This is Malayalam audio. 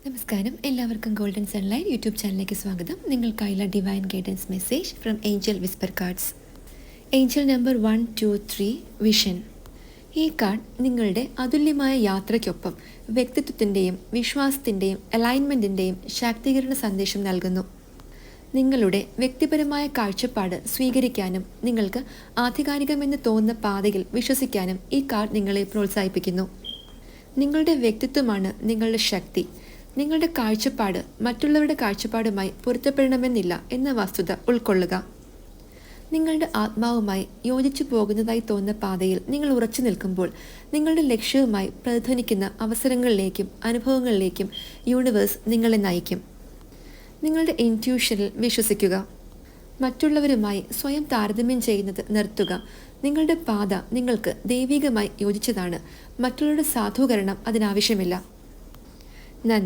നമസ്കാരം, എല്ലാവർക്കും ഗോൾഡൻ സൺലൈറ്റ് യൂട്യൂബ് ചാനലിലേക്ക് സ്വാഗതം. നിങ്ങൾക്കായുള്ള divine guidance message from angel whisper cards. Angel number 123 vision. ഈ കാർഡ് നിങ്ങളുടെ അതുല്യമായ യാത്രയ്ക്കൊപ്പം വ്യക്തിത്വത്തിൻ്റെയും വിശ്വാസത്തിൻ്റെയും അലൈൻമെൻറ്റിൻ്റെയും ശാക്തീകരണ സന്ദേശം നൽകുന്നു. നിങ്ങളുടെ വ്യക്തിപരമായ കാഴ്ചപ്പാട് സ്വീകരിക്കാനും നിങ്ങൾക്ക് ആധികാരികമെന്ന് തോന്നുന്ന പാതയിൽ വിശ്വസിക്കാനും ഈ കാർഡ് നിങ്ങളെ പ്രോത്സാഹിപ്പിക്കുന്നു. നിങ്ങളുടെ വ്യക്തിത്വമാണ് നിങ്ങളുടെ ശക്തി. നിങ്ങളുടെ കാഴ്ചപ്പാട് മറ്റുള്ളവരുടെ കാഴ്ചപ്പാടുമായി പൊരുത്തപ്പെടണമെന്നില്ല എന്ന വസ്തുത ഉൾക്കൊള്ളുക. നിങ്ങളുടെ ആത്മാവുമായി യോജിച്ചു പോകുന്നതായി തോന്നുന്ന പാതയിൽ നിങ്ങൾ ഉറച്ചു നിൽക്കുമ്പോൾ നിങ്ങളുടെ ലക്ഷ്യവുമായി പ്രതിധ്വനിക്കുന്ന അവസരങ്ങളിലേക്കും അനുഭവങ്ങളിലേക്കും യൂണിവേഴ്സ് നിങ്ങളെ നയിക്കും. നിങ്ങളുടെ ഇൻറ്റ്യൂഷനിൽ വിശ്വസിക്കുക. മറ്റുള്ളവരുമായി സ്വയം താരതമ്യം ചെയ്യുന്നത് നിർത്തുക. നിങ്ങളുടെ പാത നിങ്ങൾക്ക് ദൈവികമായി യോജിച്ചതാണ്. മറ്റുള്ളവരുടെ സാധൂകരണം അതിനാവശ്യമില്ല. നന്ദി.